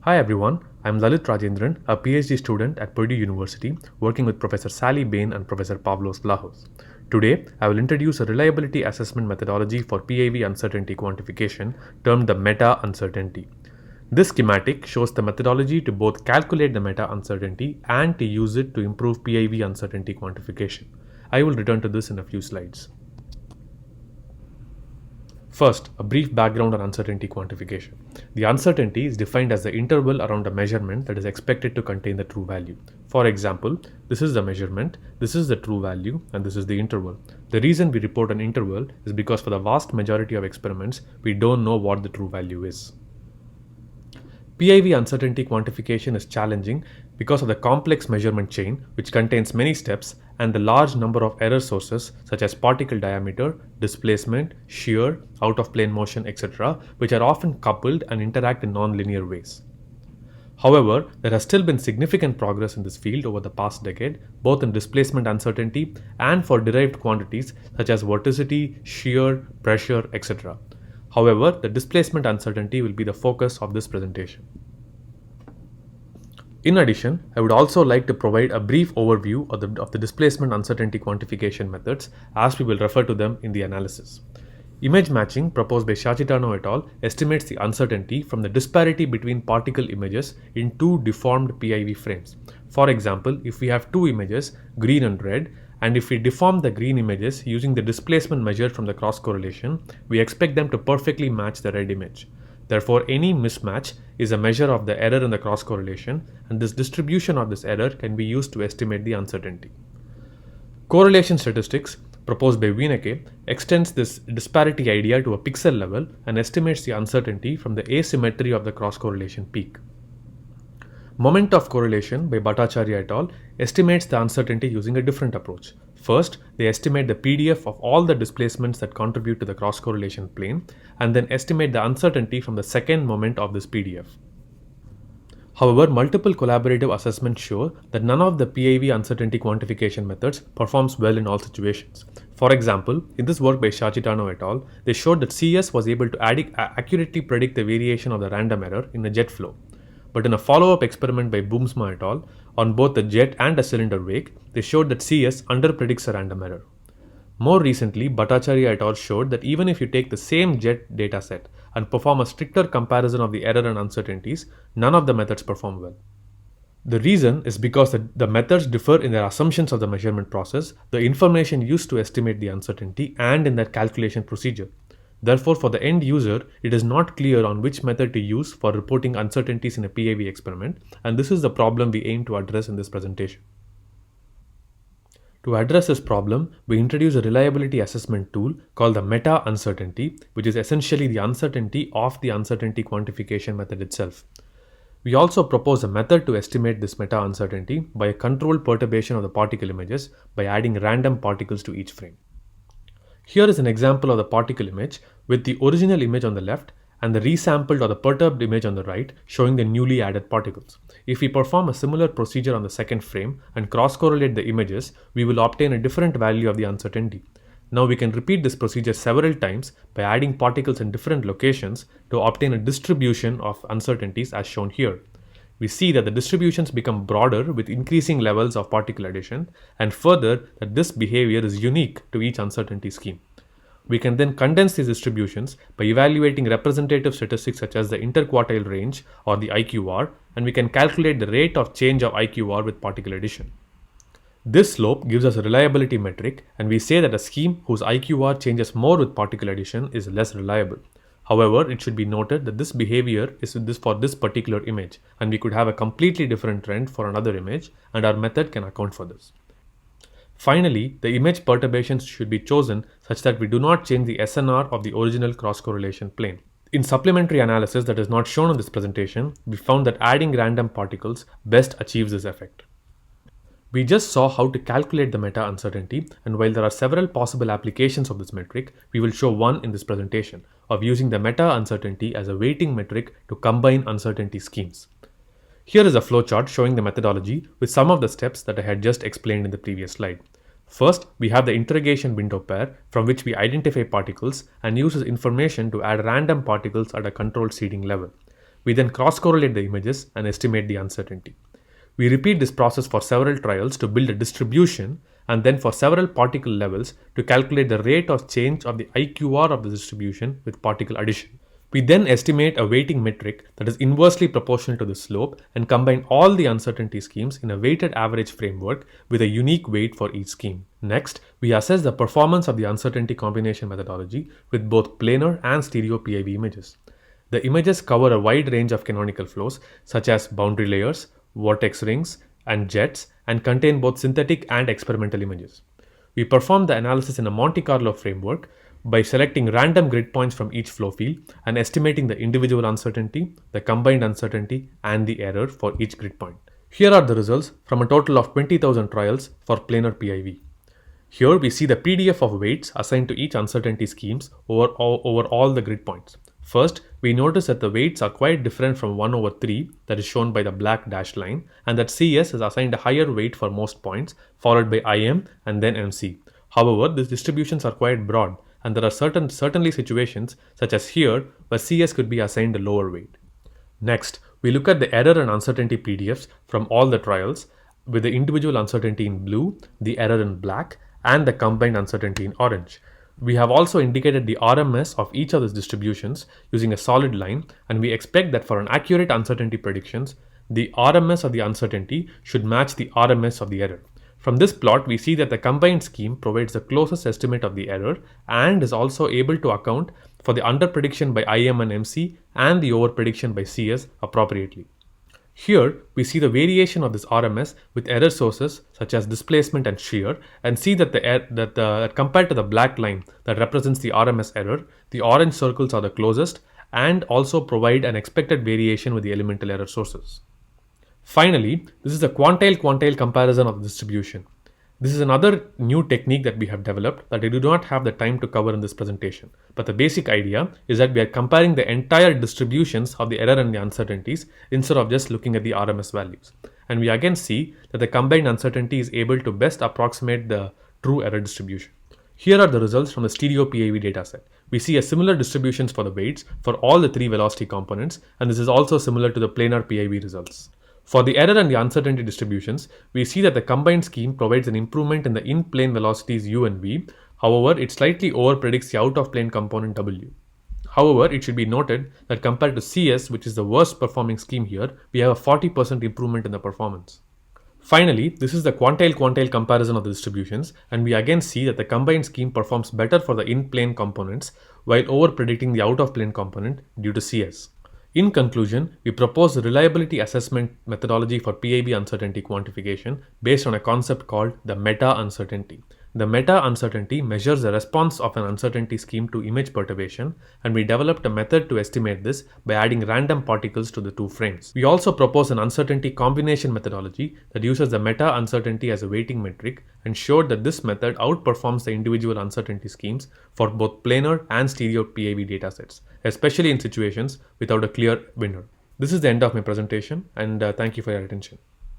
Hi everyone, I'm Lalit Rajendran, a PhD student at Purdue University working with Professor Sally Bain and Professor Pavlos Vlahos. Today, I will introduce a reliability assessment methodology for PIV uncertainty quantification termed the meta-uncertainty. This schematic shows the methodology to both calculate the meta-uncertainty and to use it to improve PIV uncertainty quantification. I will return to this in a few slides. First, a brief background on uncertainty quantification. The uncertainty is defined as the interval around a measurement that is expected to contain the true value. For example, this is the measurement, this is the true value, and this is the interval. The reason we report an interval is because for the vast majority of experiments, we don't know what the true value is. PIV uncertainty quantification is challenging because of the complex measurement chain, which contains many steps, and the large number of error sources such as particle diameter, displacement, shear, out of plane motion, etc., which are often coupled and interact in non-linear ways. However, there has still been significant progress in this field over the past decade, both in displacement uncertainty and for derived quantities such as vorticity, shear, pressure, etc. However, the displacement uncertainty will be the focus of this presentation. In addition, I would also like to provide a brief overview of the displacement uncertainty quantification methods as we will refer to them in the analysis. Image matching proposed by Sciacitano et al. Estimates the uncertainty from the disparity between particle images in two deformed PIV frames. For example, if we have two images, green and red, and if we deform the green images using the displacement measured from the cross correlation, we expect them to perfectly match the red image. Therefore, any mismatch is a measure of the error in the cross correlation, and this distribution of this error can be used to estimate the uncertainty. Correlation statistics, proposed by Wienecke, extends this disparity idea to a pixel level and estimates the uncertainty from the asymmetry of the cross correlation peak. Moment of correlation by Bhattacharya et al. Estimates the uncertainty using a different approach. First, they estimate the PDF of all the displacements that contribute to the cross correlation plane and then estimate the uncertainty from the second moment of this PDF. However, multiple collaborative assessments show that none of the PIV uncertainty quantification methods performs well in all situations. For example, in this work by Sciacitano et al., they showed that CS was able to accurately predict the variation of the random error in a jet flow. But in a follow-up experiment by Boomsma et al. On both the jet and a cylinder wake, they showed that CS underpredicts a random error. More recently, Bhattacharya et al. Showed that even if you take the same jet dataset and perform a stricter comparison of the error and uncertainties, none of the methods perform well. The reason is because the methods differ in their assumptions of the measurement process, the information used to estimate the uncertainty, and in their calculation procedure. Therefore, for the end user, it is not clear on which method to use for reporting uncertainties in a PIV experiment, and this is the problem we aim to address in this presentation. To address this problem, we introduce a reliability assessment tool called the meta-uncertainty, which is essentially the uncertainty of the uncertainty quantification method itself. We also propose a method to estimate this meta-uncertainty by a controlled perturbation of the particle images by adding random particles to each frame. Here is an example of the particle image with the original image on the left and the resampled or the perturbed image on the right showing the newly added particles. If we perform a similar procedure on the second frame and cross-correlate the images, we will obtain a different value of the uncertainty. Now we can repeat this procedure several times by adding particles in different locations to obtain a distribution of uncertainties as shown here. We see that the distributions become broader with increasing levels of particle addition, and further that this behavior is unique to each uncertainty scheme. We can then condense these distributions by evaluating representative statistics such as the interquartile range or the IQR, and we can calculate the rate of change of IQR with particle addition. This slope gives us a reliability metric, and we say that a scheme whose IQR changes more with particle addition is less reliable. However, it should be noted that this behavior is for this particular image, and we could have a completely different trend for another image, and our method can account for this. Finally, the image perturbations should be chosen such that we do not change the SNR of the original cross-correlation plane. In supplementary analysis that is not shown in this presentation, we found that adding random particles best achieves this effect. We just saw how to calculate the meta-uncertainty, and while there are several possible applications of this metric, we will show one in this presentation of using the meta-uncertainty as a weighting metric to combine uncertainty schemes. Here is a flowchart showing the methodology with some of the steps that I had just explained in the previous slide. First, we have the interrogation window pair from which we identify particles and use this information to add random particles at a controlled seeding level. We then cross-correlate the images and estimate the uncertainty. We repeat this process for several trials to build a distribution and then for several particle levels to calculate the rate of change of the IQR of the distribution with particle addition. We then estimate a weighting metric that is inversely proportional to the slope and combine all the uncertainty schemes in a weighted average framework with a unique weight for each scheme. Next, we assess the performance of the uncertainty combination methodology with both planar and stereo PIV images. The images cover a wide range of canonical flows such as boundary layers, vortex rings, and jets, and contain both synthetic and experimental images. We perform the analysis in a Monte Carlo framework by selecting random grid points from each flow field and estimating the individual uncertainty, the combined uncertainty, and the error for each grid point. Here are the results from a total of 20,000 trials for planar PIV. Here we see the PDF of weights assigned to each uncertainty schemes over all the grid points. First, we notice that the weights are quite different from 1 over 3 that is shown by the black dashed line, and that CS is assigned a higher weight for most points, followed by IM and then MC. However, these distributions are quite broad, and there are certainly situations, such as here, where CS could be assigned a lower weight. Next, we look at the error and uncertainty PDFs from all the trials, with the individual uncertainty in blue, the error in black, and the combined uncertainty in orange. We have also indicated the RMS of each of these distributions using a solid line, and we expect that for an accurate uncertainty predictions, the RMS of the uncertainty should match the RMS of the error. From this plot, we see that the combined scheme provides the closest estimate of the error and is also able to account for the underprediction by IM and MC and the overprediction by CS appropriately. Here, we see the variation of this RMS with error sources such as displacement and shear, and see that compared to the black line that represents the RMS error, the orange circles are the closest and also provide an expected variation with the elemental error sources. Finally, this is the quantile comparison of the distribution. This is another new technique that we have developed that I do not have the time to cover in this presentation. But the basic idea is that we are comparing the entire distributions of the error and the uncertainties instead of just looking at the RMS values. And we again see that the combined uncertainty is able to best approximate the true error distribution. Here are the results from the stereo PIV dataset. We see a similar distributions for the weights for all the three velocity components, and this is also similar to the planar PIV results. For the error and the uncertainty distributions, we see that the combined scheme provides an improvement in the in-plane velocities u and v. However, it slightly overpredicts the out-of-plane component w. However, it should be noted that compared to CS, which is the worst performing scheme here, we have a 40% improvement in the performance. Finally, this is the quantile comparison of the distributions, and we again see that the combined scheme performs better for the in-plane components while overpredicting the out-of-plane component due to CS. In conclusion, we propose a reliability assessment methodology for PIV uncertainty quantification based on a concept called the meta-uncertainty. The meta-uncertainty measures the response of an uncertainty scheme to image perturbation, and we developed a method to estimate this by adding random particles to the two frames. We also propose an uncertainty combination methodology that uses the meta-uncertainty as a weighting metric and showed that this method outperforms the individual uncertainty schemes for both planar and stereo PIV datasets, especially in situations without a clear winner. This is the end of my presentation, and thank you for your attention.